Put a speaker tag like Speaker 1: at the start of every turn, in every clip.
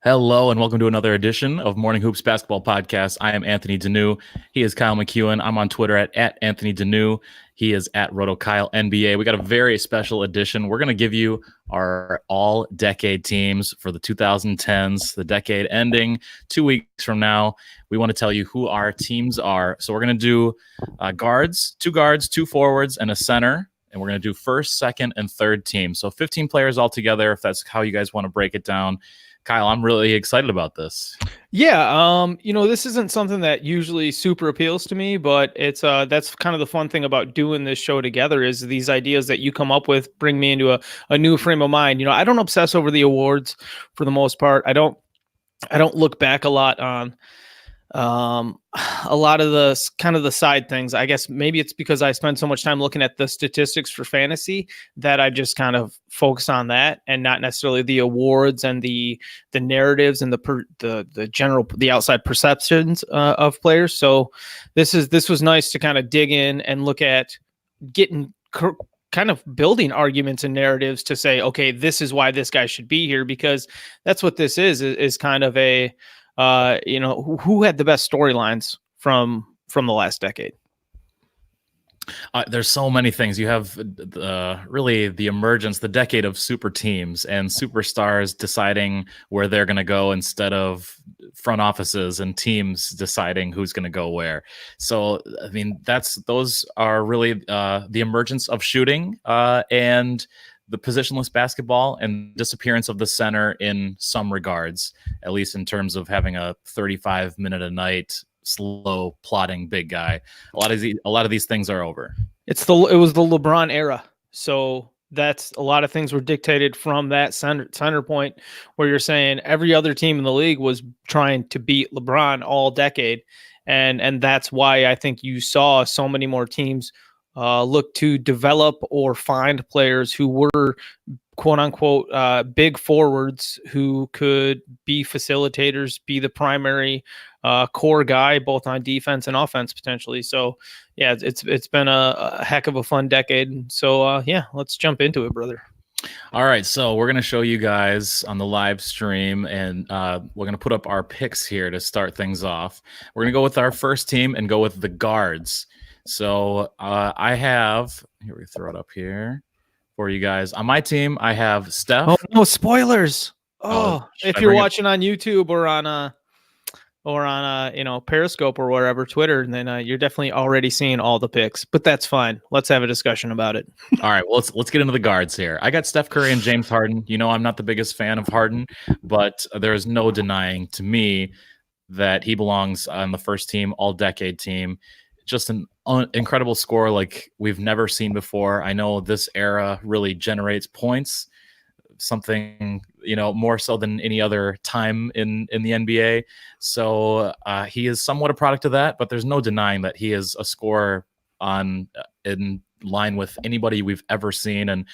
Speaker 1: Hello and welcome to another edition of Morning Hoops Basketball Podcast. I am Anthony Deneau. He is Kyle McKeown. I'm on Twitter at Anthony Deneau. He is at RotoKyle NBA. We got a very special edition. We're going to give you our all-decade teams for the 2010s, the decade ending 2 weeks from now. We want to tell you who our teams are. So we're going to do guards, two forwards, and a center. And we're going to do first, second, and third team. So 15 players altogether, if that's how you guys want to break it down. Kyle, I'm really excited about this.
Speaker 2: Yeah, this isn't something that usually super appeals to me, but it's that's kind of the fun thing about doing this show together is these ideas that you come up with bring me into a new frame of mind. I don't obsess over the awards for the most part. I don't look back a lot on a lot of the kind of the side things. I guess maybe it's because I spend so much time looking at the statistics for fantasy that I just kind of focus on that and not necessarily the awards and the narratives and the general, the outside perceptions of players. So this was nice to kind of dig in and look at getting kind of building arguments and narratives to say, okay, this is why this guy should be here, because that's what this is kind of a, who had the best storylines from the last decade?
Speaker 1: There's so many things. You have really the emergence, the decade of super teams and superstars deciding where they're going to go instead of front offices and teams deciding who's going to go where. So, I mean, those are really the emergence of shooting and the positionless basketball and disappearance of the center in some regards, at least in terms of having a 35-minute a night slow plodding big guy. A lot of these things are over.
Speaker 2: It was the LeBron era. So that's a lot of things were dictated from that center point where you're saying every other team in the league was trying to beat LeBron all decade. And that's why I think you saw so many more teams look to develop or find players who were quote unquote big forwards who could be facilitators, be the primary core guy, both on defense and offense potentially. So yeah, it's been a heck of a fun decade. So yeah, let's jump into it, brother.
Speaker 1: All right, so we're going to show you guys on the live stream, and we're going to put up our picks here to start things off. We're going to go with our first team and go with the guards. So I have, here we throw it up here for you guys. On my team, I have Steph.
Speaker 2: Oh, no spoilers. If you're watching on YouTube or on Periscope or wherever, Twitter, then you're definitely already seeing all the picks, but that's fine. Let's have a discussion about it.
Speaker 1: All right, well, let's get into the guards here. I got Steph Curry and James Harden. I'm not the biggest fan of Harden, but there is no denying to me that he belongs on the first team, all-decade team. Just an incredible score like we've never seen before. I know this era really generates points, something more so than any other time in the NBA. So he is somewhat a product of that, but there's no denying that he is a scorer in line with anybody we've ever seen, and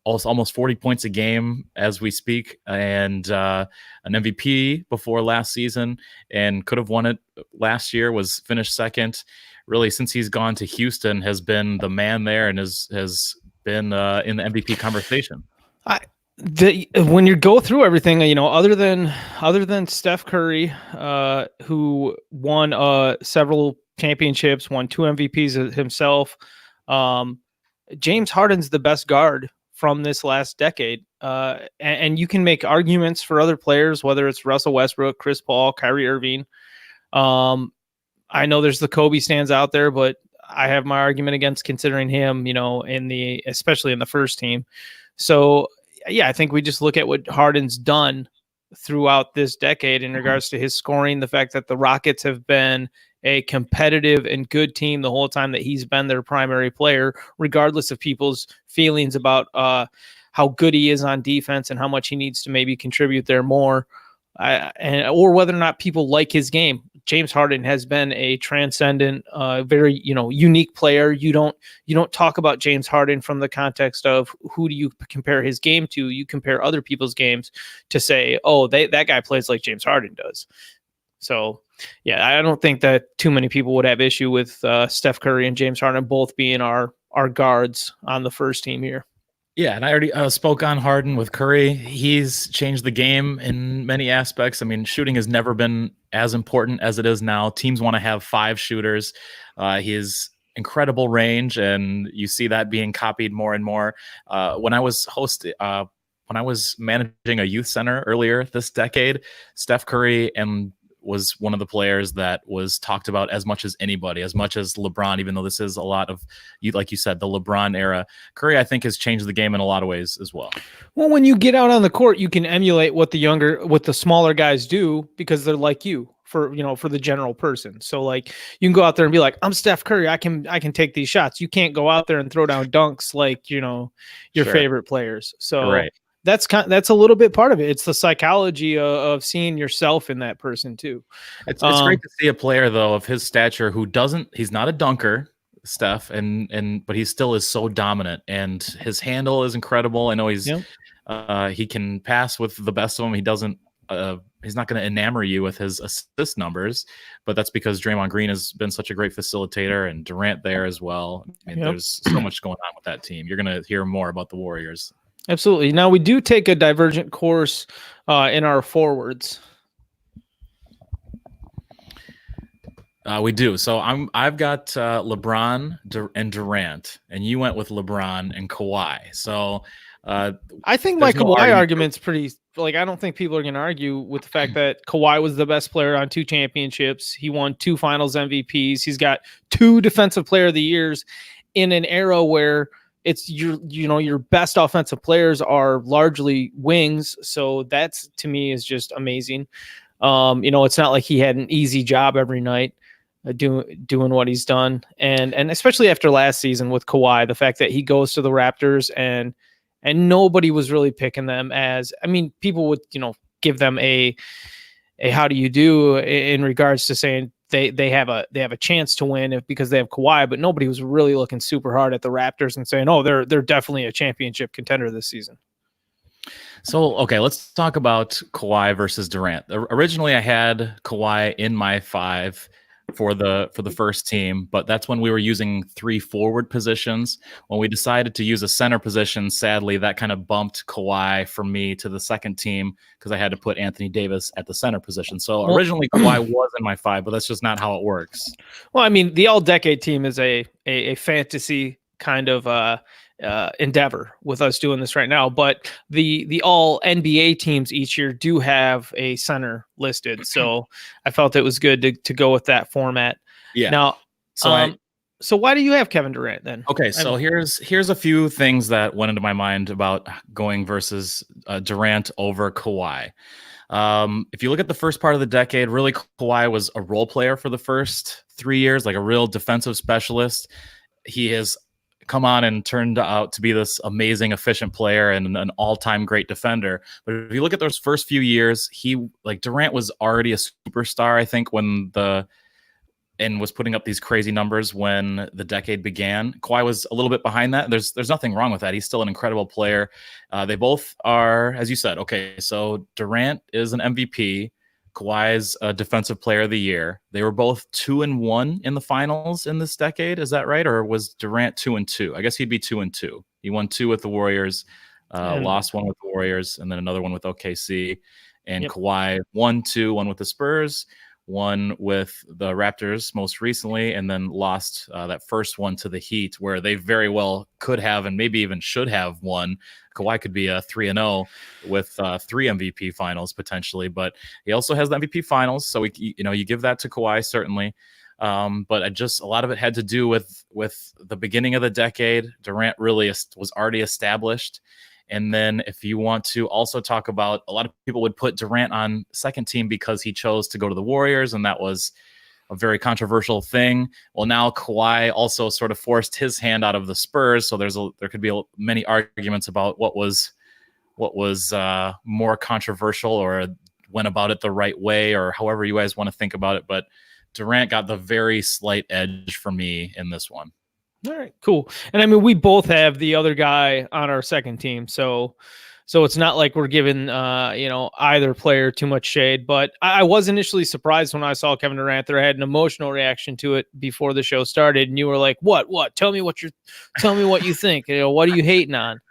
Speaker 1: almost 40 points a game as we speak, and an MVP before last season, and could have won it last year. Was finished second. Really, since he's gone to Houston, has been the man there and has been in the MVP conversation.
Speaker 2: When you go through everything, other than Steph Curry, who won several championships, won 2 MVPs himself, James Harden's the best guard from this last decade. And you can make arguments for other players, whether it's Russell Westbrook, Chris Paul, Kyrie Irving. I know there's the Kobe stands out there, but I have my argument against considering him, especially in the first team. So yeah, I think we just look at what Harden's done throughout this decade in regards to his scoring, the fact that the Rockets have been a competitive and good team the whole time that he's been their primary player, regardless of people's feelings about how good he is on defense and how much he needs to maybe contribute there more, or whether or not people like his game. James Harden has been a transcendent, very unique player. You don't talk about James Harden from the context of who do you compare his game to. You compare other people's games to say, oh, that guy plays like James Harden does. So yeah, I don't think that too many people would have issue with Steph Curry and James Harden both being our guards on the first team here.
Speaker 1: Yeah, and I already spoke on Harden with Curry. He's changed the game in many aspects. I mean, shooting has never been as important as it is now. Teams want to have 5 shooters. His incredible range, and you see that being copied more and more. When I was managing a youth center earlier this decade, Steph Curry and was one of the players that was talked about as much as anybody, as much as LeBron, even though this is a lot of, like you said, the LeBron era. Curry, I think, has changed the game in a lot of ways as well.
Speaker 2: Well, when you get out on the court, you can emulate what the smaller guys do because they're like you for the general person. So like you can go out there and be like, I'm Steph Curry. I can take these shots. You can't go out there and throw down dunks like, your
Speaker 1: Sure.
Speaker 2: favorite players. So
Speaker 1: Right.
Speaker 2: that's a little bit part of it. It's the psychology of seeing yourself in that person too.
Speaker 1: It's great to see a player though of his stature who he's not a dunker, Steph, but he still is so dominant, and his handle is incredible. I know he can pass with the best of them. He's not going to enamor you with his assist numbers, but that's because Draymond Green has been such a great facilitator, and Durant there as well. I mean, there's so much going on with that team. You're going to hear more about the Warriors.
Speaker 2: Absolutely. Now we do take a divergent course in our forwards.
Speaker 1: We do. So I've got LeBron and Durant, and you went with LeBron and Kawhi. So
Speaker 2: I think my Kawhi argument's pretty. Like, I don't think people are going to argue with the fact that Kawhi was the best player on 2 championships. He won 2 Finals MVPs. He's got 2 Defensive Player of the Years in an era where it's your best offensive players are largely wings. So that's, to me, is just amazing. It's not like he had an easy job every night doing what he's done. And especially after last season with Kawhi, the fact that he goes to the Raptors and nobody was really picking them as, I mean, people would, give them a how do you do in regards to saying they have a chance to win because they have Kawhi, but nobody was really looking super hard at the Raptors and saying, oh, they're definitely a championship contender this season.
Speaker 1: So, okay, let's talk about Kawhi versus Durant. Originally, I had Kawhi in my 5 for the first team, but that's when we were using 3 forward positions. When we decided to use a center position, sadly, that kind of bumped Kawhi for me to the second team because I had to put Anthony Davis at the center position. So originally Kawhi was in my 5, but that's just not how it works.
Speaker 2: Well, I mean, the all-decade team is a fantasy kind of endeavor with us doing this right now, but the all NBA teams each year do have a center listed, so I felt it was good to go with that format.
Speaker 1: Yeah.
Speaker 2: Now, so why do you have Kevin Durant then?
Speaker 1: Okay, so here's a few things that went into my mind about going versus Durant over Kawhi. If you look at the first part of the decade, really Kawhi was a role player for the first 3 years, like a real defensive specialist. He has come on and turned out to be this amazing, efficient player and an all-time great defender. But if you look at those first few years, Durant was already a superstar, I think, and was putting up these crazy numbers when the decade began. Kawhi was a little bit behind that. There's nothing wrong with that. He's still an incredible player. They both are, as you said, okay, so Durant is an MVP. Kawhi's a Defensive Player of the Year. They were both 2-1 in the finals in this decade. Is that right? Or was Durant 2-2? I guess he'd be 2-2. He won 2 with the Warriors, lost 1 with the Warriors, and then another one with OKC. And Kawhi won 2, 1 with the Spurs, 1 with the Raptors most recently, and then lost that first one to the Heat, where they very well could have and maybe even should have won. Kawhi could be a 3-0 with 3 MVP finals potentially, but he also has the MVP finals, so you give that to Kawhi certainly. But a lot of it had to do with the beginning of the decade. Durant really was already established. And then if you want to also talk about, a lot of people would put Durant on second team because he chose to go to the Warriors, and that was a very controversial thing. Well, now Kawhi also sort of forced his hand out of the Spurs, so there could be many arguments about what was more controversial or went about it the right way, or however you guys want to think about it. But Durant got the very slight edge for me in this one.
Speaker 2: All right, cool. And I mean, we both have the other guy on our second team, so it's not like we're giving either player too much shade. But I was initially surprised when I saw Kevin Durant there. I had an emotional reaction to it before the show started, and you were like, "What? Tell me what you think. What are you hating on?"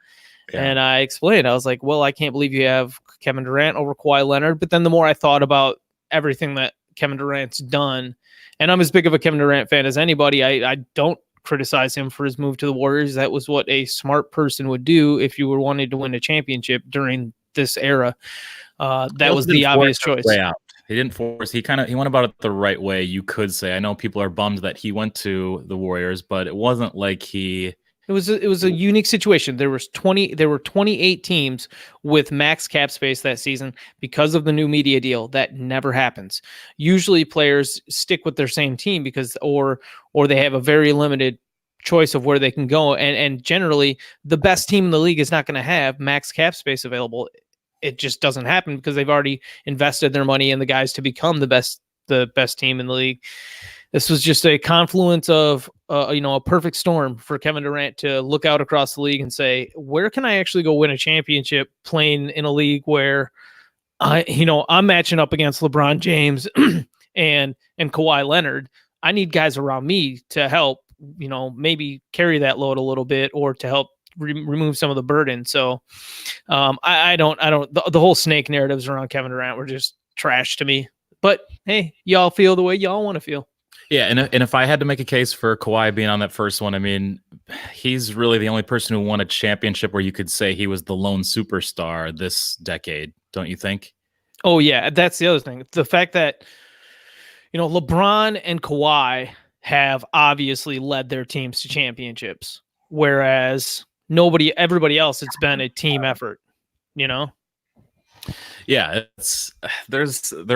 Speaker 2: And I explained, I was like, well, I can't believe you have Kevin Durant over Kawhi Leonard. But then the more I thought about everything that Kevin Durant's done, and I'm as big of a Kevin Durant fan as anybody, I don't criticize him for his move to the Warriors. That was what a smart person would do if you were wanting to win a championship during this era. That was the obvious choice.
Speaker 1: He didn't force. He went about it the right way, you could say. I know people are bummed that he went to the Warriors, but it wasn't like he.
Speaker 2: It was a unique situation. There were 28 teams with max cap space that season because of the new media deal. That never happens. Usually players stick with their same team because or they have a very limited choice of where they can go. And generally the best team in the league is not going to have max cap space available. It just doesn't happen because they've already invested their money in the guys to become the best team in the league. This was just a confluence of, a perfect storm for Kevin Durant to look out across the league and say, where can I actually go win a championship playing in a league where I'm matching up against LeBron James and Kawhi Leonard. I need guys around me to help, maybe carry that load a little bit or to help remove some of the burden. So the whole snake narratives around Kevin Durant were just trash to me. But hey, y'all feel the way y'all want to feel.
Speaker 1: Yeah, and if I had to make a case for Kawhi being on that first one, I mean, he's really the only person who won a championship where you could say he was the lone superstar this decade, don't you think?
Speaker 2: Oh, yeah, that's the other thing. The fact that, LeBron and Kawhi have obviously led their teams to championships, whereas everybody else, it's been a team effort,
Speaker 1: Yeah, there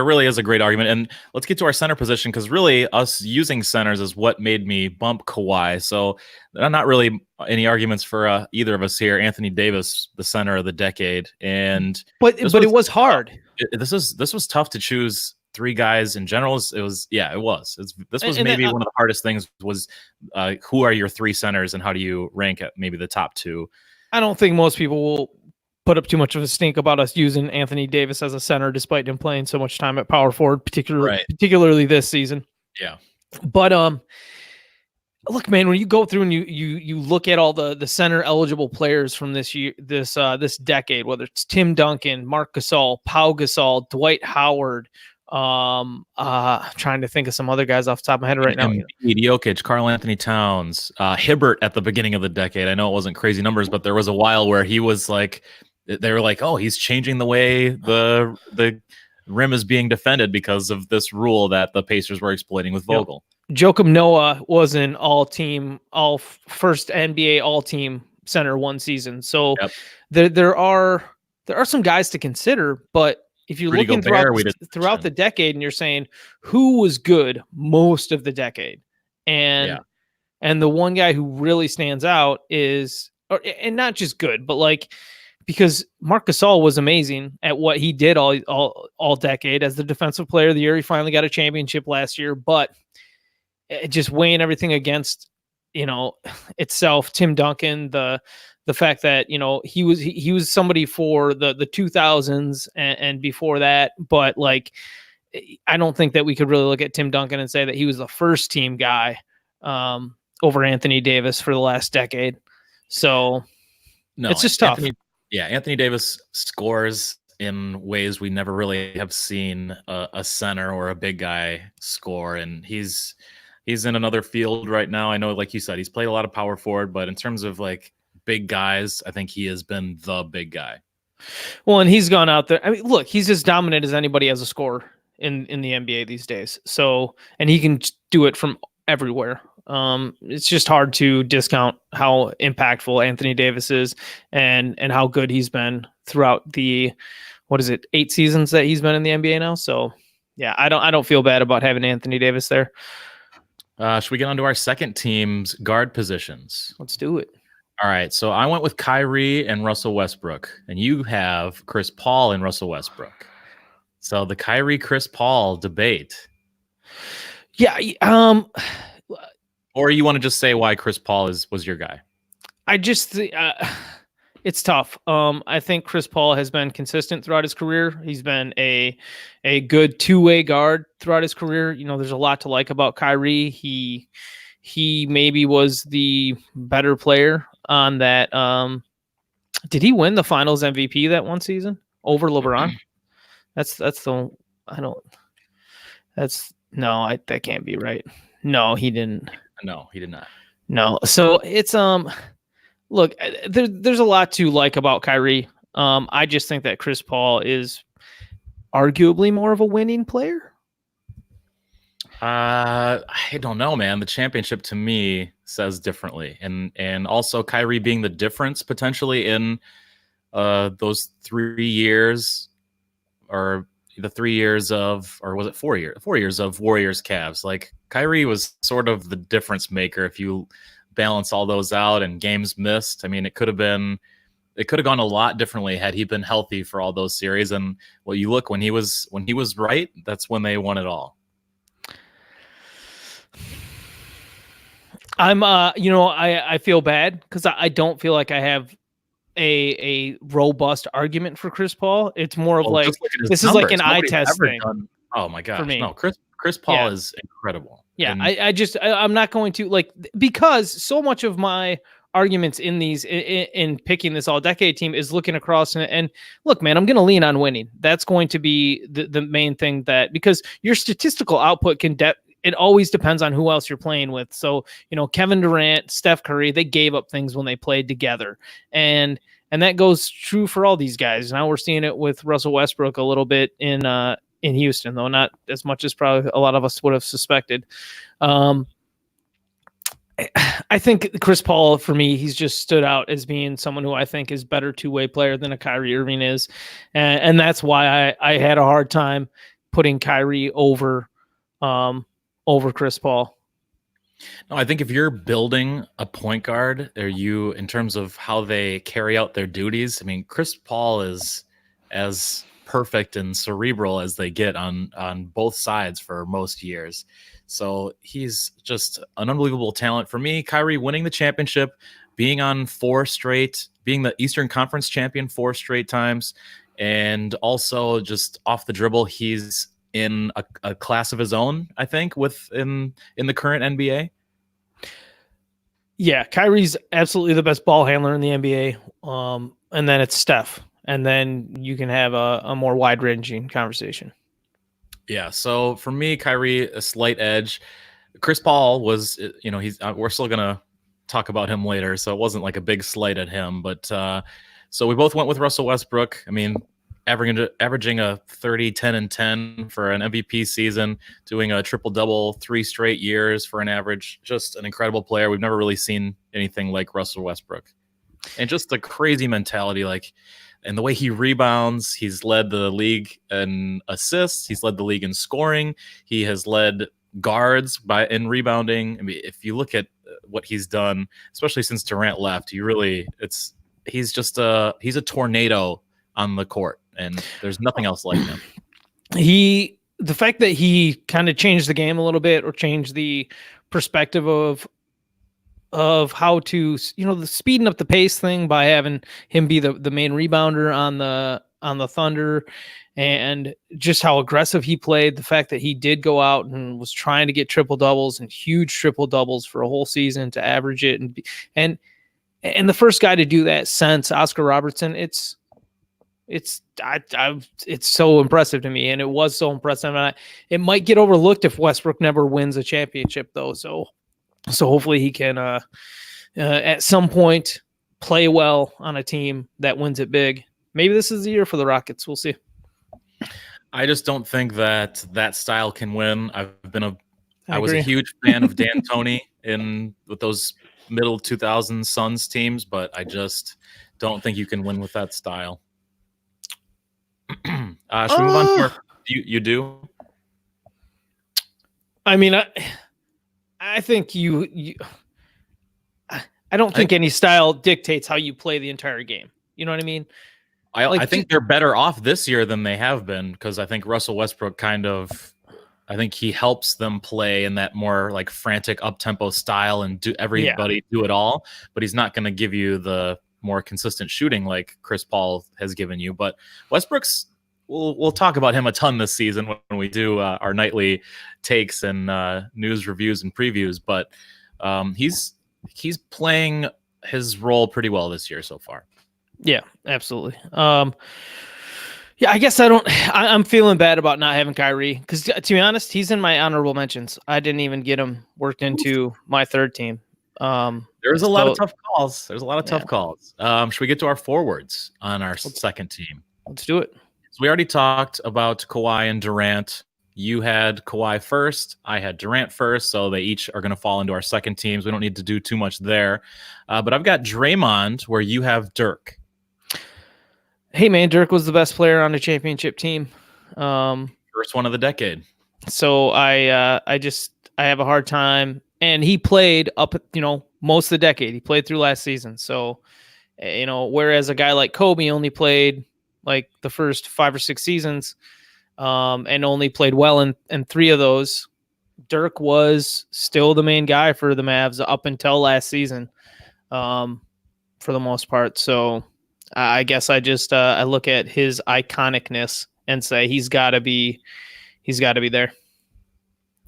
Speaker 1: really is a great argument. And let's get to our center position, because really us using centers is what made me bump Kawhi. So not really any arguments for either of us here. Anthony Davis, the center of the decade.
Speaker 2: But it was hard.
Speaker 1: This was tough to choose three guys in general. This was maybe one of the hardest things was who are your three centers and how do you rank at maybe the top two?
Speaker 2: I don't think most people will put up too much of a stink about us using Anthony Davis as a center, despite him playing so much time at power forward, particularly this season.
Speaker 1: Yeah.
Speaker 2: But look, man, when you go through and you look at all the center eligible players from this year, this decade, whether it's Tim Duncan, Marc Gasol, Pau Gasol, Dwight Howard, trying to think of some other guys off the top of my head right now.
Speaker 1: Jokic, Karl Anthony Towns, Hibbert at the beginning of the decade. I know it wasn't crazy numbers, but there was a while where he was like, they were like, oh, he's changing the way the rim is being defended because of this rule that the Pacers were exploiting with Vogel.
Speaker 2: Joakim Noah was an first NBA all-team center one season. So there are some guys to consider, but if you're looking throughout the decade and you're saying who was good most of the decade, and the one guy who really stands out is, and not just good, but like, because Marc Gasol was amazing at what he did all decade as the defensive player of the year. He finally got a championship last year, but just weighing everything against, itself, Tim Duncan, the fact that, he was somebody for the 2000s and before that, but like, I don't think that we could really look at Tim Duncan and say that he was the first team guy over Anthony Davis for the last decade. So it's just tough.
Speaker 1: Anthony Davis scores in ways we never really have seen a center or a big guy score. And he's in another field right now. I know, like you said, he's played a lot of power forward, but in terms of like big guys, I think he has been the big guy.
Speaker 2: Well, and he's gone out there. I mean, look, he's as dominant as anybody as a scorer in the NBA these days. So, and he can do it from everywhere. It's just hard to discount how impactful Anthony Davis is and how good he's been throughout the, 8 seasons that he's been in the NBA now. So yeah, I don't feel bad about having Anthony Davis there.
Speaker 1: Should we get on to our second team's guard positions?
Speaker 2: Let's do it.
Speaker 1: All right. So I went with Kyrie and Russell Westbrook, and you have Chris Paul and Russell Westbrook. So the Kyrie Chris Paul debate.
Speaker 2: Yeah.
Speaker 1: Or you want to just say why Chris Paul was your guy?
Speaker 2: I just it's tough. I think Chris Paul has been consistent throughout his career. He's been a good two-way guard throughout his career. There's a lot to like about Kyrie. He maybe was the better player on that Did he win the Finals MVP that one season over LeBron? That's the I don't. That's no, that can't be right. No, he didn't.
Speaker 1: No, he did not.
Speaker 2: No, so it's look, there's a lot to like about Kyrie. I just think that Chris Paul is arguably more of a winning player.
Speaker 1: I don't know, man. The championship to me says differently, and also Kyrie being the difference potentially in those 3 years, or the 3 years of, or was it 4 years? 4 years of Warriors Cavs. Like Kyrie was sort of the difference maker if you balance all those out and games missed. I mean, it could have gone a lot differently had he been healthy for all those series. And well, you look when he was right, that's when they won it all.
Speaker 2: I'm I feel bad because I don't feel like I have a robust argument for Chris Paul. It's more of like this is like an eye test thing.
Speaker 1: Oh my gosh, no, Chris Paul is incredible.
Speaker 2: Yeah, and I'm not going to like, because so much of my arguments in these in picking this all decade team is looking across and look, man, I'm going to lean on winning. That's going to be the main thing, that because your statistical output it always depends on who else you're playing with. So, Kevin Durant, Steph Curry, they gave up things when they played together. And that goes true for all these guys. Now we're seeing it with Russell Westbrook a little bit in Houston, though not as much as probably a lot of us would have suspected. I think Chris Paul, for me, he's just stood out as being someone who I think is better two-way player than a Kyrie Irving is. And that's why I had a hard time putting Kyrie over Chris Paul.
Speaker 1: No, I think if you're building a point guard, in terms of how they carry out their duties, I mean, Chris Paul is as perfect and cerebral as they get on both sides for most years. So he's just an unbelievable talent. For me, Kyrie winning the championship, being on 4 straight, being the Eastern Conference champion 4 straight times, and also just off the dribble, he's in a class of his own, I think, in the current NBA.
Speaker 2: Yeah, Kyrie's absolutely the best ball handler in the NBA. And then it's Steph. And then you can have a more wide-ranging conversation. Yeah,
Speaker 1: so for me, Kyrie, a slight edge. Chris Paul was, we're still going to talk about him later, so it wasn't like a big slight at him. But so we both went with Russell Westbrook. I mean, averaging a 30, 10, and 10 for an MVP season, doing a triple-double 3 straight years for an average. Just an incredible player. We've never really seen anything like Russell Westbrook. And just a crazy mentality, and the way he rebounds. He's led the league in assists. He's led the league in scoring. He has led guards in rebounding. I mean, if you look at what he's done, especially since Durant left, he's a tornado on the court, and there's nothing else like him.
Speaker 2: The fact that he kind of changed the game a little bit, or changed the perspective of how to, the speeding up the pace thing by having him be the main rebounder on the Thunder, and just how aggressive he played. The fact that he did go out and was trying to get triple doubles and huge triple doubles for a whole season to average it, and the first guy to do that since Oscar Robertson. It's so impressive to me, and it was so impressive. And it might get overlooked if Westbrook never wins a championship, though. So hopefully he can at some point play well on a team that wins it big. Maybe this is the year for the Rockets. We'll see.
Speaker 1: I just don't think that style can win. I was a huge fan of D'Antoni with those middle 2000s Suns teams, but I just don't think you can win with that style. Should we move on to you do?
Speaker 2: I mean, I think I don't think any style dictates how you play the entire game. You know what I mean?
Speaker 1: I think they're better off this year than they have been, because I think Russell Westbrook I think he helps them play in that more like frantic up-tempo style and do it all, but he's not going to give you the more consistent shooting like Chris Paul has given you. But Westbrook's, we'll talk about him a ton this season when we do our nightly takes and news reviews and previews. But he's playing his role pretty well this year so far.
Speaker 2: Yeah, absolutely. Yeah, I guess I'm feeling bad about not having Kyrie because, to be honest, he's in my honorable mentions. I didn't even get him worked into my third team.
Speaker 1: There's a lot of
Speaker 2: So
Speaker 1: tough calls. There's a lot of
Speaker 2: yeah,
Speaker 1: tough calls. Should we get to our forwards on our second team?
Speaker 2: let's do it.
Speaker 1: So we already talked about Kawhi and Durant. You had Kawhi first. I had Durant first. So they each are going to fall into our second teams. We don't need to do too much there. But I've got Draymond where you have Dirk.
Speaker 2: Hey man, Dirk was the best player on the championship team.
Speaker 1: First one of the decade.
Speaker 2: So I have a hard time, and he played up, most of the decade. He played through last season. So, whereas a guy like Kobe only played like the first 5 or 6 seasons, and only played well in 3 of those. Dirk was still the main guy for the Mavs up until last season, for the most part. So I guess I look at his iconicness and say he's got to be there.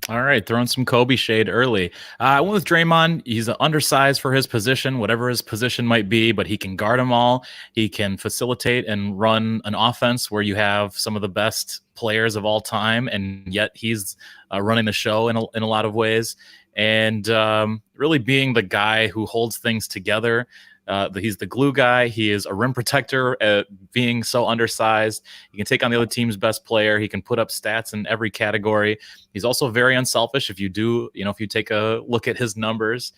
Speaker 1: All right, throwing some Kobe shade early. I went with Draymond. He's undersized for his position, whatever his position might be, but he can guard them all. He can facilitate and run an offense where you have some of the best players of all time, and yet he's running the show in a lot of ways. And really being the guy who holds things together. He's the glue guy. He is a rim protector, being so undersized. He can take on the other team's best player. He can put up stats in every category. He's also very unselfish. If you take a look at his numbers,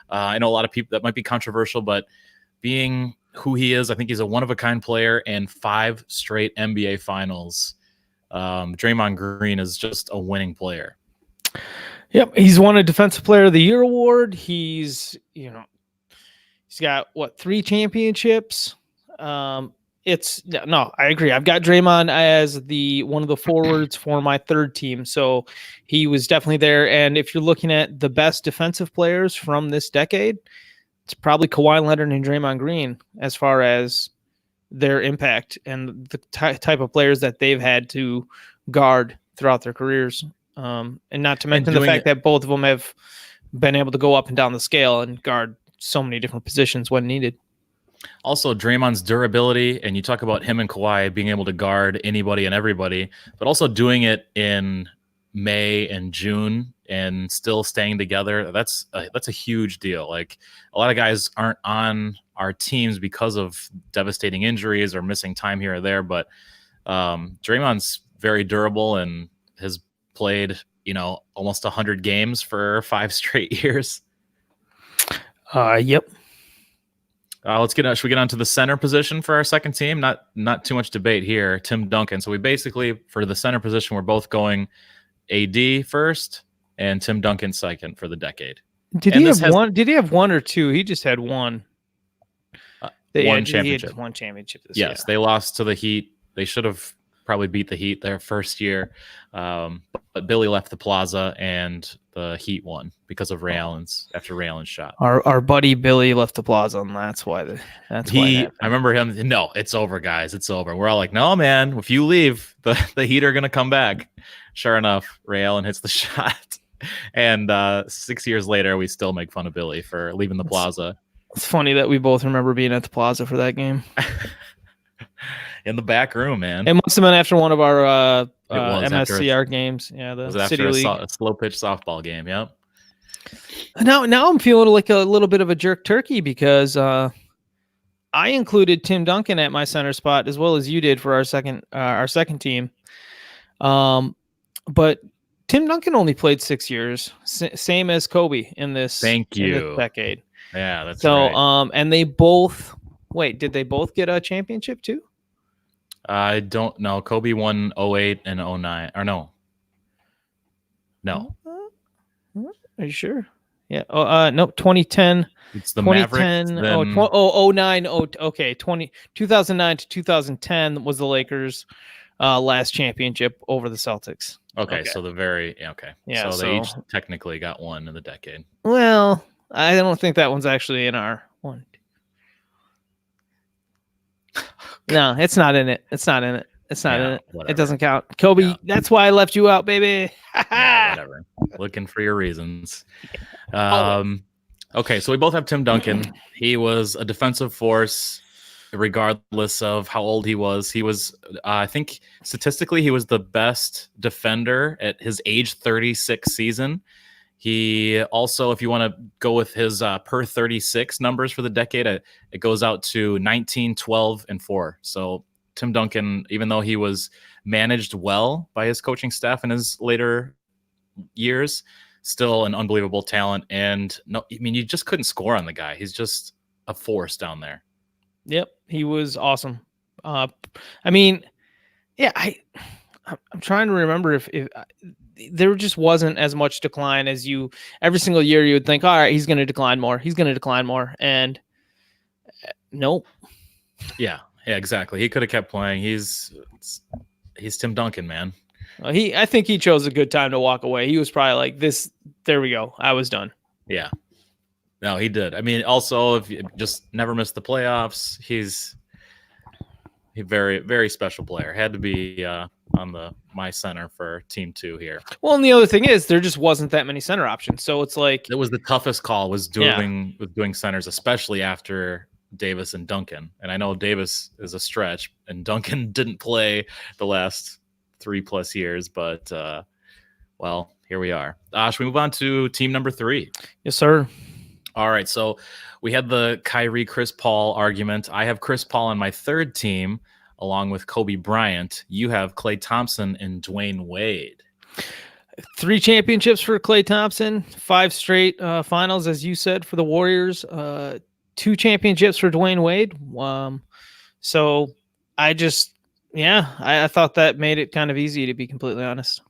Speaker 1: I know a lot of people that might be controversial, but being who he is, I think he's a one-of-a-kind player and 5 straight NBA finals. Draymond Green is just a winning player.
Speaker 2: Yep, he's won a Defensive Player of the Year award. He's got 3 championships. I agree. I've got Draymond as one of the forwards for my third team. So he was definitely there. And if you're looking at the best defensive players from this decade, it's probably Kawhi Leonard and Draymond Green as far as their impact and the type of players that they've had to guard throughout their careers. And not to mention the fact that both of them have been able to go up and down the scale and guard so many different positions when needed.
Speaker 1: Also, Draymond's durability, and you talk about him and Kawhi being able to guard anybody and everybody, but also doing it in May and June and still staying together. That's a huge deal. Like, a lot of guys aren't on our teams because of devastating injuries or missing time here or there, but Draymond's very durable and has played, almost 100 games for 5 straight years.
Speaker 2: Yep.
Speaker 1: Should we get on to the center position for our second team? Not too much debate here. Tim Duncan. So we basically, for the center position, we're both going AD first and Tim Duncan second for the decade.
Speaker 2: Did he have one or two? He just had one.
Speaker 1: One championship.
Speaker 2: One championship.
Speaker 1: Yes, they lost to the Heat. They should have probably beat the Heat their first year. But Billy left the Plaza and the Heat won because of Ray Allen's shot.
Speaker 2: Our buddy Billy left the Plaza, and that's why.
Speaker 1: I remember him. No, it's over, guys. It's over. We're all like, no, man. If you leave, the Heat are gonna come back. Sure enough, Ray Allen hits the shot, and 6 years later, we still make fun of Billy for leaving the Plaza.
Speaker 2: It's funny that we both remember being at the Plaza for that game.
Speaker 1: In the back room, man.
Speaker 2: It must have been after one of our MSCR games. Yeah,
Speaker 1: it was after a slow pitch softball game. Yep.
Speaker 2: Now I'm feeling like a little bit of a jerk turkey because I included Tim Duncan at my center spot as well as you did for our second team. But Tim Duncan only played 6 years, same as Kobe in this.
Speaker 1: Thank you.
Speaker 2: In this decade.
Speaker 1: Yeah, that's right.
Speaker 2: And they both. Wait, did they both get a championship too?
Speaker 1: I don't know. Kobe won 08 and 09. Or no.
Speaker 2: Are you sure? Yeah. No, 2010.
Speaker 1: It's the Mavericks.
Speaker 2: 09. Okay. 2009 to 2010 was the Lakers' last championship over the Celtics.
Speaker 1: Okay. So Yeah. So they each technically got one in the decade.
Speaker 2: Well, I don't think that one's actually in our one. No, it's not in it. It's not in it. Whatever. It doesn't count. Kobe, that's why I left you out, baby.
Speaker 1: Whatever. Looking for your reasons. Okay, so we both have Tim Duncan. He was a defensive force. regardless of how old he was. He was, I think, statistically, he was the best defender at his age 36 season. He also, if you want to go with his per 36 numbers for the decade, it goes out to 19, 12, and 4. So Tim Duncan, even though he was managed well by his coaching staff in his later years, still an unbelievable talent. And no, I mean, you just couldn't score on the guy. He's just a force down there.
Speaker 2: Yep, he was awesome. I mean, yeah, I'm trying to remember if there just wasn't as much decline as every single year you would think, all right, he's going to decline more. He's going to decline more. And nope.
Speaker 1: Yeah, exactly. He could have kept playing. He's Tim Duncan, man.
Speaker 2: I think he chose a good time to walk away. He was probably like, this, there we go. I was done.
Speaker 1: Yeah. No, he did. I mean, also, if you just never missed the playoffs, he's a very, very special player. Had to be on my center for team 2 here.
Speaker 2: Well, and the other thing is there just wasn't that many center options. So it's like,
Speaker 1: it was the toughest call was doing centers, especially after Davis and Duncan. And I know Davis is a stretch and Duncan didn't play the last 3+ years, but well, here we are. Should we move on to team number 3?
Speaker 2: Yes, sir.
Speaker 1: All right, so we had the Kyrie Chris Paul argument. I have Chris Paul on my 3rd team, along with Kobe Bryant. You have Klay Thompson and Dwayne Wade.
Speaker 2: 3 championships for Klay Thompson, 5 straight finals, as you said, for the Warriors. 2 championships for Dwayne Wade. So I thought that made it kind of easy, to be completely honest.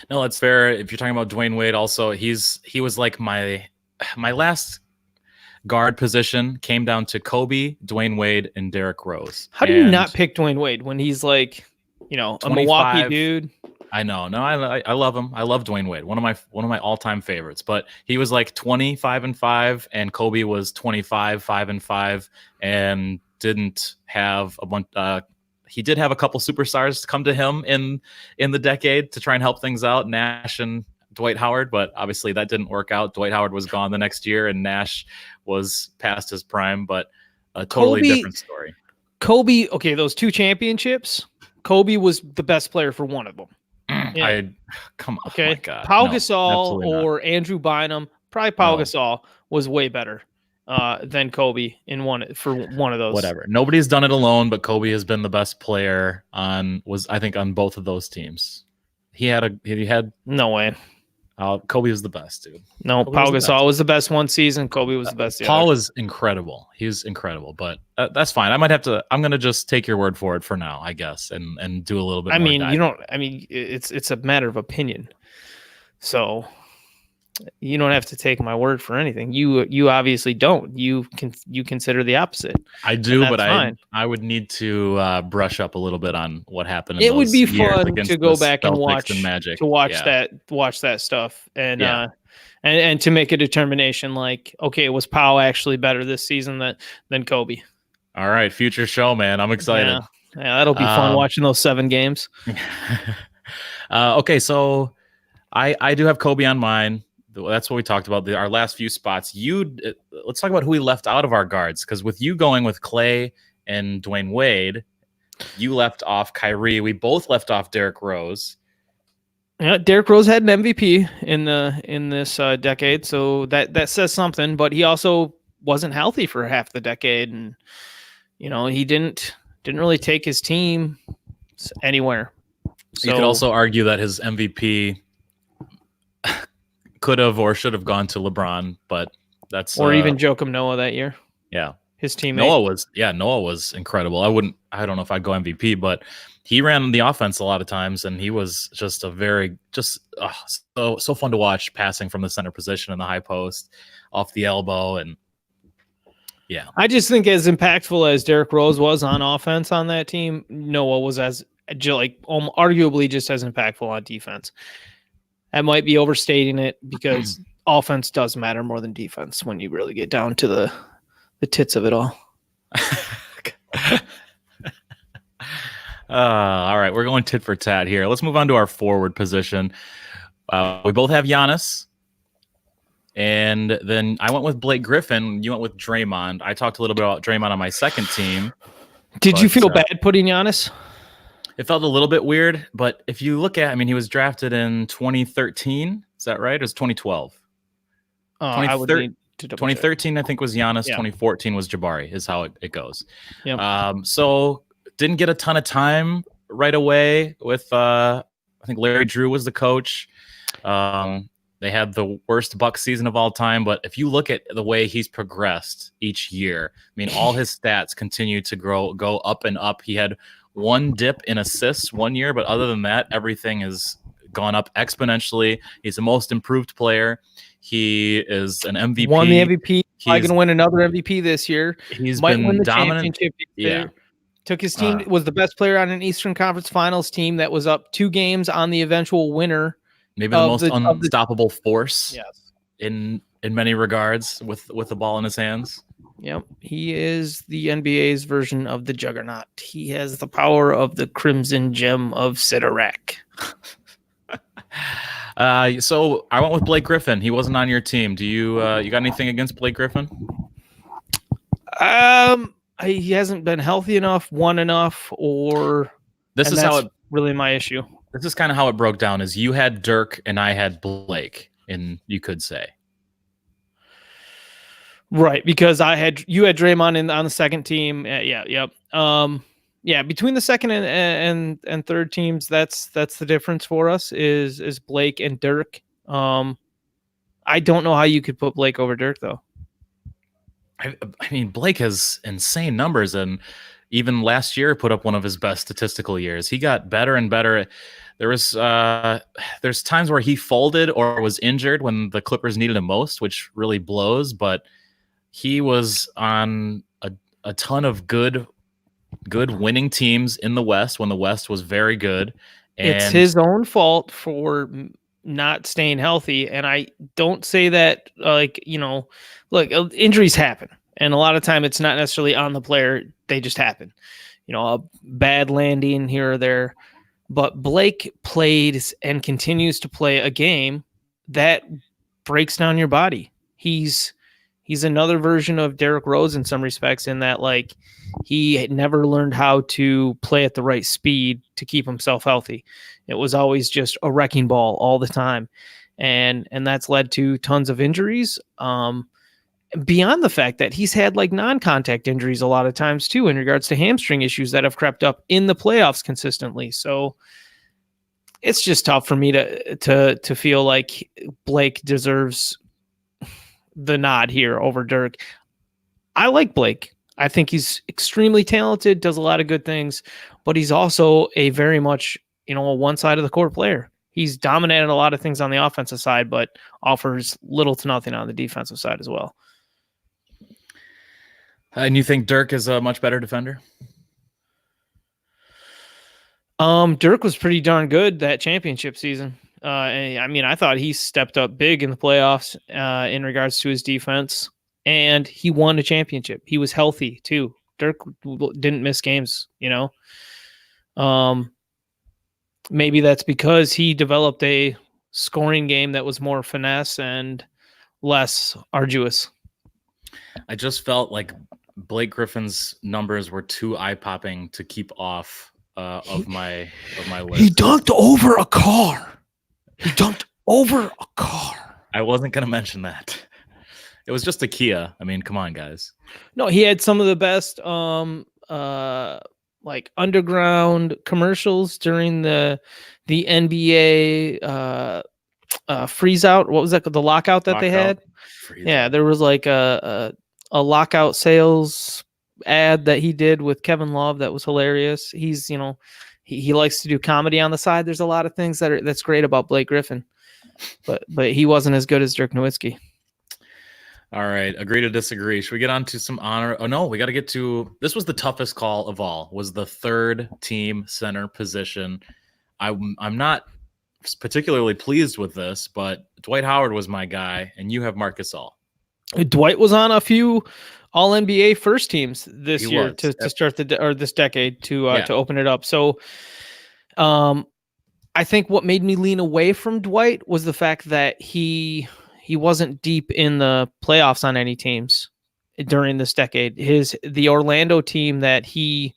Speaker 1: No, that's fair. If you're talking about Dwayne Wade, also he was like my last guard position came down to Kobe, Dwayne Wade, and Derrick Rose.
Speaker 2: How do you not pick Dwayne Wade when he's like, a Milwaukee dude?
Speaker 1: I know. No, I love him. I love Dwayne Wade. One of my all-time favorites. But he was like 25-5, and Kobe was 25-5, and didn't have a bunch. He did have a couple superstars come to him in the decade to try and help things out, Nash and Dwight Howard, but obviously that didn't work out. Dwight Howard was gone the next year, and Nash was past his prime, but a totally different story.
Speaker 2: Kobe, okay, those 2 championships, Kobe was the best player for one of them. Yeah.
Speaker 1: Come on,
Speaker 2: okay.
Speaker 1: Oh my God.
Speaker 2: Pau Gasol or Andrew Bynum, probably Pau Gasol was way better than Kobe for one of those.
Speaker 1: Whatever. Nobody's done it alone, but Kobe has been the best player on both of those teams. He had
Speaker 2: no way.
Speaker 1: Kobe was the best, dude.
Speaker 2: No, Pau Gasol was the best one season. Kobe was the best.
Speaker 1: Paul was incredible. He was incredible, but that's fine. I'm going to just take your word for it for now, I guess, and do a little bit.
Speaker 2: It's a matter of opinion. So you don't have to take my word for anything. You obviously don't. You consider the opposite.
Speaker 1: I do, but I would need to brush up a little bit on what happened.
Speaker 2: It would be fun to go back and watch that stuff and to make a determination like, okay, was Powell actually better this season than Kobe?
Speaker 1: All right, future show, man. I'm excited.
Speaker 2: Yeah, that'll be fun watching those 7 games.
Speaker 1: Okay, so I do have Kobe on mine. That's what we talked about. Our last few spots. Let's talk about who we left out of our guards, because with you going with Klay and Dwayne Wade, you left off Kyrie. We both left off Derrick Rose.
Speaker 2: Yeah, Derrick Rose had an MVP in this decade, so that says something. But he also wasn't healthy for half the decade, and he didn't really take his team anywhere. So,
Speaker 1: you could also argue that his MVP could have or should have gone to LeBron, but or
Speaker 2: even Joakim Noah that year.
Speaker 1: Yeah,
Speaker 2: his teammate.
Speaker 1: Noah was incredible. I don't know if I'd go MVP, but he ran the offense a lot of times, and he was just so fun to watch, passing from the center position in the high post, off the elbow, and yeah.
Speaker 2: I just think as impactful as Derrick Rose was on offense on that team, Noah was arguably just as impactful on defense. I might be overstating it because offense does matter more than defense when you really get down to the tits of it all.
Speaker 1: All right, we're going tit for tat here. Let's move on to our forward position. We both have Giannis, And then I went with Blake Griffin. You went with Draymond. I talked a little bit about Draymond on my second team.
Speaker 2: Did you feel bad putting Giannis?
Speaker 1: It felt a little bit weird, but if you look at, I mean, he was drafted in 2013. Is that right? It was 2012.
Speaker 2: I would need to
Speaker 1: 2013, I think, was Giannis. Yeah. 2014 was Jabari, is how it goes.
Speaker 2: Yep.
Speaker 1: So didn't get a ton of time right away with, I think Larry Drew was the coach. They had the worst Bucks season of all time, but if you look at the way he's progressed each year, I mean, all his stats continue to go up and up. He had one dip in assists one year, but other than that, everything has gone up exponentially. He's the most improved player. He is an MVP.
Speaker 2: Won the MVP. He's going to win another MVP this year.
Speaker 1: He's been win the dominant.
Speaker 2: Yeah. Took his team, was the best player on an Eastern Conference Finals team that was up 2 games on the eventual winner.
Speaker 1: Maybe the most unstoppable force in many regards with the ball in his hands.
Speaker 2: Yep. He is the NBA's version of the Juggernaut. He has the power of the Crimson Gem of Sidorak.
Speaker 1: So I went with Blake Griffin. He wasn't on your team. Do you got anything against Blake Griffin?
Speaker 2: He hasn't been healthy enough, won enough, or
Speaker 1: this is how it
Speaker 2: really my issue.
Speaker 1: This is kind of how it broke down. Is you had Dirk and I had Blake, and you could say.
Speaker 2: Right, because you had Draymond on the second team. Yep. Between the second and third teams, that's the difference for us is Blake and Dirk. I don't know how you could put Blake over Dirk though.
Speaker 1: I mean, Blake has insane numbers, and even last year put up one of his best statistical years. He got better and better. There's times where he folded or was injured when the Clippers needed him most, which really blows. But he was on a ton of good winning teams in the West when the West was very good. And
Speaker 2: it's his own fault for not staying healthy. And I don't say that look, injuries happen. And a lot of time it's not necessarily on the player. They just happen, a bad landing here or there. But Blake played and continues to play a game that breaks down your body. He's another version of Derrick Rose in some respects, in that he had never learned how to play at the right speed to keep himself healthy. It was always just a wrecking ball all the time. And that's led to tons of injuries. Beyond the fact that he's had non-contact injuries a lot of times too, in regards to hamstring issues that have crept up in the playoffs consistently. So it's just tough for me to feel like Blake deserves the nod here over Dirk. I like Blake. I think he's extremely talented, does a lot of good things, but he's also a very much, a one side of the court player. He's dominated a lot of things on the offensive side, but offers little to nothing on the defensive side as well.
Speaker 1: And you think Dirk is a much better defender?
Speaker 2: Dirk was pretty darn good that championship season. I thought he stepped up big in the playoffs in regards to his defense, and he won a championship. He was healthy too. Dirk didn't miss games, Maybe that's because he developed a scoring game that was more finesse and less arduous.
Speaker 1: I just felt like Blake Griffin's numbers were too eye-popping to keep off of my list.
Speaker 2: He dunked over a car.
Speaker 1: I wasn't going to mention that. It was just a Kia. I mean, come on, guys.
Speaker 2: No, he had some of the best underground commercials during the NBA freeze out. What was that? The lockout that they had? Yeah, there was a lockout sales ad that he did with Kevin Love that was hilarious. He's, he likes to do comedy on the side. There's a lot of things that's great about Blake Griffin, but he wasn't as good as Dirk Nowitzki.
Speaker 1: All right, agree to disagree. Should we get on to some honor? Oh no, we got to get to, this was the toughest call of all, was the third team center position. I'm not particularly pleased with this, but Dwight Howard was my guy, and you have Marc Gasol.
Speaker 2: Dwight was on a few All NBA first teams this year to start this decade to open it up. So, I think what made me lean away from Dwight was the fact that he he wasn't deep in the playoffs on any teams during this decade. The Orlando team that he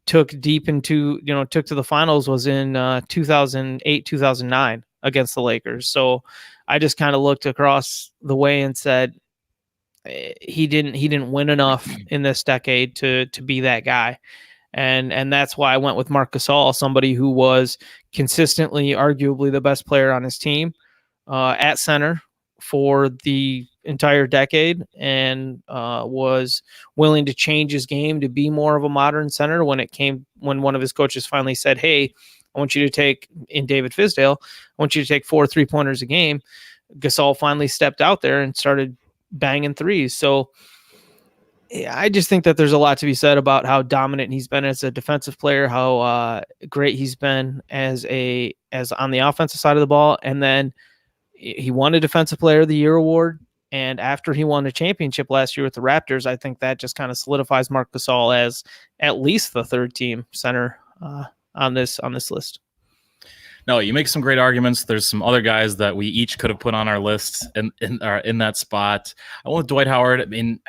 Speaker 2: took deep into, took to the finals was in 2008, 2009 against the Lakers. So I just kind of looked across the way and said he didn't win enough in this decade to be that guy. And that's why I went with Marc Gasol, somebody who was consistently, arguably the best player on his team at center for the entire decade, and was willing to change his game to be more of a modern center when one of his coaches finally said, "Hey, I want you to take," in David Fizdale, "I want you to take 4 3-pointers a game." Gasol finally stepped out there and started banging threes. So I just think that there's a lot to be said about how dominant he's been as a defensive player, how great he's been as on the offensive side of the ball. And then he won a Defensive Player of the Year award. And after he won a championship last year with the Raptors, I think that just kind of solidifies Marc Gasol as at least the third team center on this list.
Speaker 1: No, you make some great arguments. There's some other guys that we each could have put on our list in that spot. I went with Dwight Howard. I mean,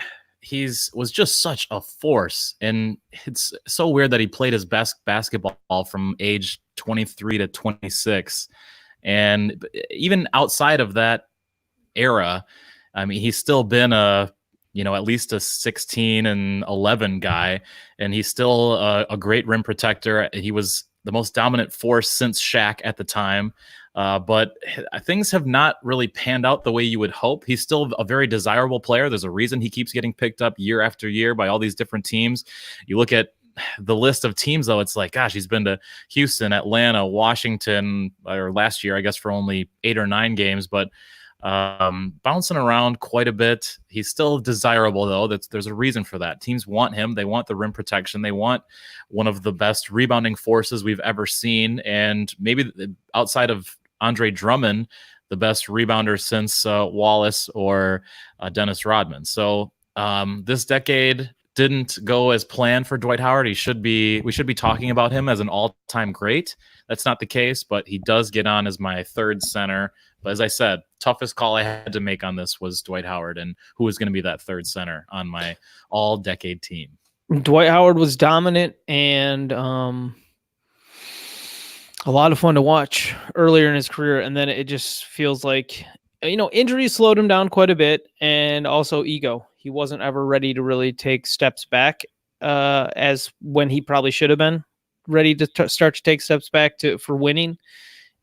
Speaker 1: was just such a force, and it's so weird that he played his best basketball from age 23 to 26, and even outside of that era, I mean, he's still been at least a 16 and 11 guy, and he's still a great rim protector. He was the most dominant force since Shaq at the time. But things have not really panned out the way you would hope. He's still a very desirable player. There's a reason he keeps getting picked up year after year by all these different teams. You look at the list of teams, though, it's like, gosh, he's been to Houston, Atlanta, Washington, or last year, I guess, for only 8 or 9 games, but bouncing around quite a bit. He's still desirable, though. There's a reason for that. Teams want him. They want the rim protection. They want one of the best rebounding forces we've ever seen, and maybe outside of Andre Drummond, the best rebounder since Wallace or Dennis Rodman. So this decade didn't go as planned for Dwight Howard. We should be talking about him as an all-time great. That's not the case, but he does get on as my third center. But as I said, toughest call I had to make on this was Dwight Howard, and who was going to be that third center on my all-decade team.
Speaker 2: Dwight Howard was dominant and a lot of fun to watch earlier in his career, and then it just feels like, injuries slowed him down quite a bit, and also ego. He wasn't ever ready to really take steps back as when he probably should have been ready to start to take steps back for winning.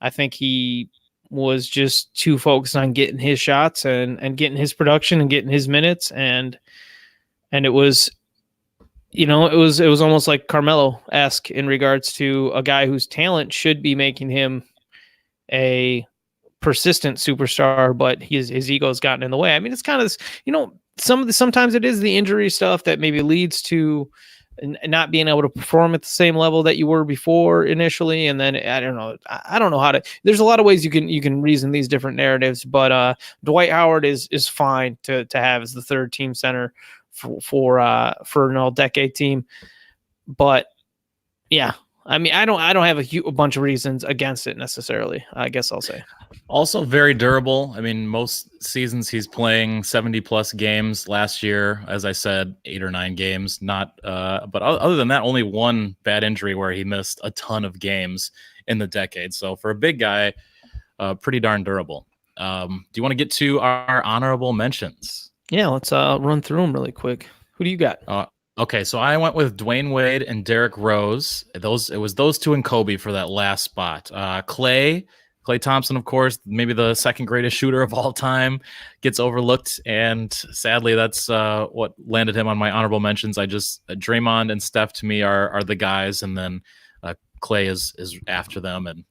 Speaker 2: I think he was just too focused on getting his shots and getting his production and getting his minutes, and it was, it was almost like Carmelo-esque in regards to a guy whose talent should be making him a persistent superstar, but his ego's gotten in the way. I mean, it's kind of this, sometimes it is the injury stuff that maybe leads to not being able to perform at the same level that you were before initially. And then I don't know how to, there's a lot of ways you can reason these different narratives, but Dwight Howard is fine to have as the third team center for an all-decade team. But yeah, I mean, I don't have a bunch of reasons against it necessarily, I guess I'll say.
Speaker 1: Also very durable. I mean, most seasons he's playing 70+ games. Last year, as I said, 8 or 9 games. But other than that, only one bad injury where he missed a ton of games in the decade. So for a big guy, pretty darn durable. Do you want to get to our honorable mentions?
Speaker 2: Yeah, let's run through them really quick. Who do you got?
Speaker 1: Okay, so I went with Dwayne Wade and Derrick Rose. It was those two and Kobe for that last spot. Klay Thompson, of course, maybe the second greatest shooter of all time, gets overlooked, and sadly, that's what landed him on my honorable mentions. Draymond and Steph to me are the guys, and then Klay is after them, and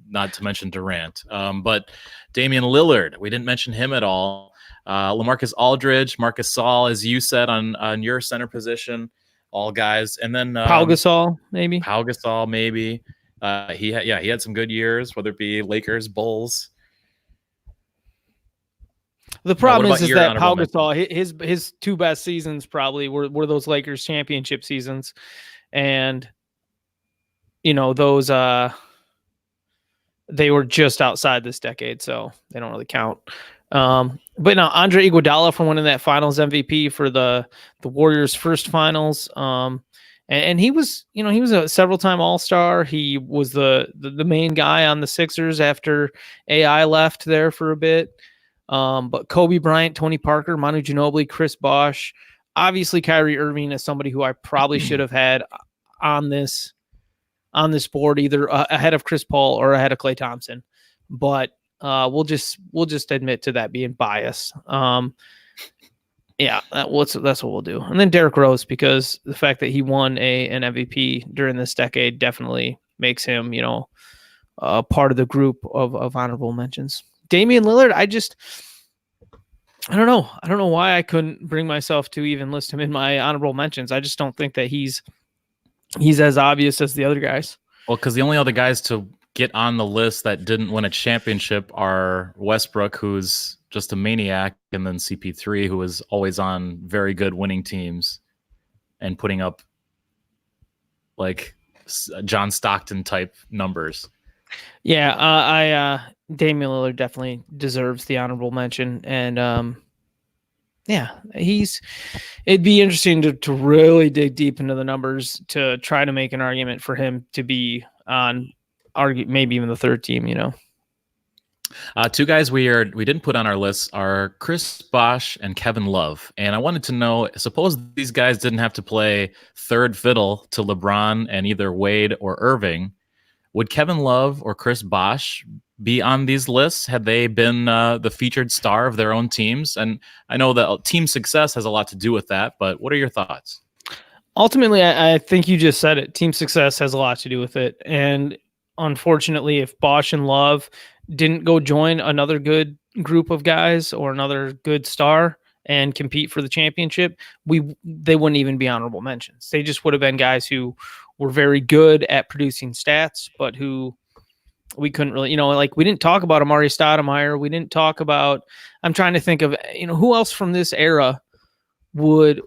Speaker 1: not to mention Durant. But Damian Lillard, we didn't mention him at all. LaMarcus Aldridge, Marc Gasol, as you said on your center position, all guys, and then
Speaker 2: Pau Gasol, maybe.
Speaker 1: He had some good years, whether it be Lakers, Bulls.
Speaker 2: The problem is that Pau Gasol, his two best seasons probably were those Lakers championship seasons, and those they were just outside this decade, so they don't really count. But now Andre Iguodala for winning that Finals MVP for the Warriors' first Finals. And he was, he was a several-time All-Star. He was the main guy on the Sixers after AI left there for a bit. But Kobe Bryant, Tony Parker, Manu Ginobili, Chris Bosh, obviously Kyrie Irving is somebody who I probably should have had on this board, either ahead of Chris Paul or ahead of Klay Thompson. But we'll just admit to that being biased. Yeah, that's what we'll do. And then Derrick Rose, because the fact that he won an MVP during this decade definitely makes him, part of the group of honorable mentions. Damian Lillard, I don't know. I don't know why I couldn't bring myself to even list him in my honorable mentions. I just don't think that he's as obvious as the other guys.
Speaker 1: Well, because the only other guys to get on the list that didn't win a championship are Westbrook, who's just a maniac, and then CP3, who is always on very good winning teams and putting up like John Stockton type numbers.
Speaker 2: Yeah, Damian Lillard definitely deserves the honorable mention, and it'd be interesting to really dig deep into the numbers to try to make an argument for him to be on, maybe even the third team.
Speaker 1: Two guys we didn't put on our list are Chris Bosh and Kevin Love, and I wanted to know, suppose these guys didn't have to play third fiddle to LeBron and either Wade or Irving, would Kevin Love or Chris Bosh be on these lists had they been the featured star of their own teams? And I know that team success has a lot to do with that, but what are your thoughts?
Speaker 2: Ultimately, I think you just said it. Team success has a lot to do with it, and unfortunately, if Bosh and Love didn't go join another good group of guys or another good star and compete for the championship, they wouldn't even be honorable mentions. They just would have been guys who were very good at producing stats, but who we couldn't really, like we didn't talk about Amari Stoudemire. We didn't talk about, I'm trying to think of, who else from this era would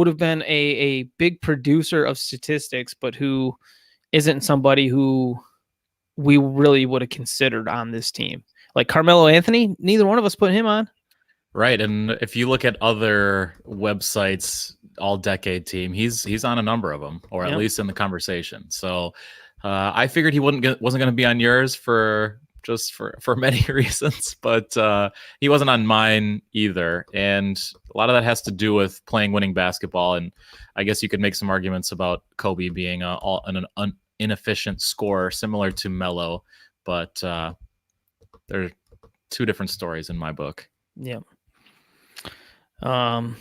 Speaker 2: have been a big producer of statistics, but who isn't somebody who we really would have considered on this team. Like Carmelo Anthony, neither one of us put him on.
Speaker 1: Right, and if you look at other websites, all-decade team, he's on a number of them, or at least in the conversation. So I figured he wasn't going to be on yours for many reasons, but he wasn't on mine either. And a lot of that has to do with playing winning basketball. And I guess you could make some arguments about Kobe being an inefficient scorer, similar to Melo, but they're two different stories in my book.
Speaker 2: Yeah. I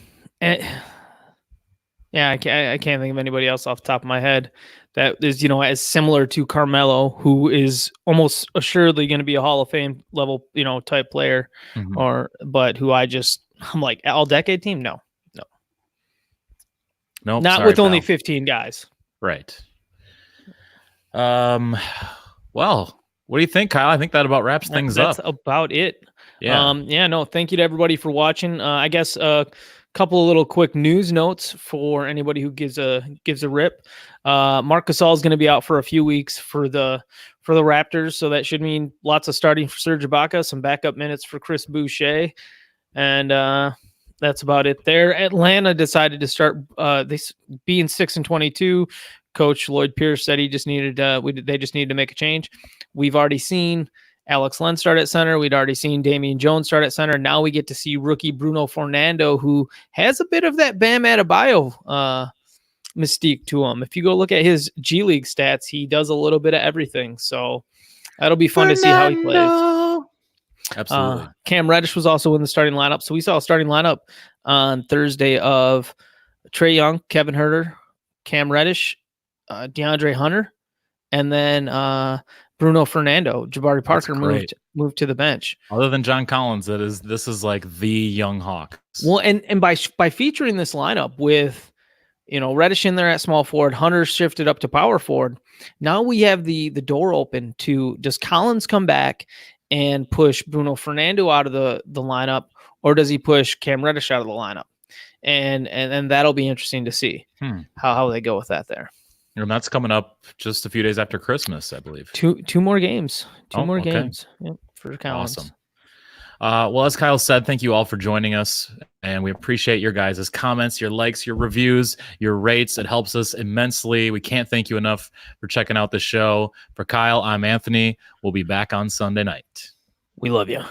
Speaker 2: can't think of anybody else off the top of my head that is, as similar to Carmelo, who is almost assuredly going to be a Hall of Fame level, type player, but who I'm like, all decade team? No, not sorry, with only 15 guys.
Speaker 1: Right. Well, what do you think, Kyle? I think that about wraps things up.
Speaker 2: That's about it.
Speaker 1: Yeah.
Speaker 2: Thank you to everybody for watching. I guess a couple of little quick news notes for anybody who gives a rip. Marc Gasol is going to be out for a few weeks for the Raptors, so that should mean lots of starting for Serge Ibaka, some backup minutes for Chris Boucher, and that's about it there. Atlanta decided to start being 6-22. Coach Lloyd Pierce said he just needed they just needed to make a change. We've already seen Alex Len start at center. We'd already seen Damian Jones start at center. Now we get to see rookie Bruno Fernando, who has a bit of that Bam Adebayo mystique to him. If you go look at his G League stats, he does a little bit of everything. So that'll be fun to see how he plays.
Speaker 1: Absolutely.
Speaker 2: Cam Reddish was also in the starting lineup. So we saw a starting lineup on Thursday of Trae Young, Kevin Huerter, Cam Reddish, DeAndre Hunter, and then Bruno Fernando. Jabari Parker moved to the bench.
Speaker 1: Other than John Collins, this is like the young Hawk.
Speaker 2: Well, and by featuring this lineup with Reddish in there at small forward, Hunter shifted up to power forward. Now we have the door open to, does Collins come back and push Bruno Fernando out of the lineup, or does he push Cam Reddish out of the lineup? And that'll be interesting to see how they go with that there.
Speaker 1: And that's coming up just a few days after Christmas, I believe.
Speaker 2: Two more games. Two more games for Collins.
Speaker 1: Awesome. Well, as Kyle said, thank you all for joining us. And we appreciate your guys' comments, your likes, your reviews, your rates. It helps us immensely. We can't thank you enough for checking out the show. For Kyle, I'm Anthony. We'll be back on Sunday night.
Speaker 2: We love you.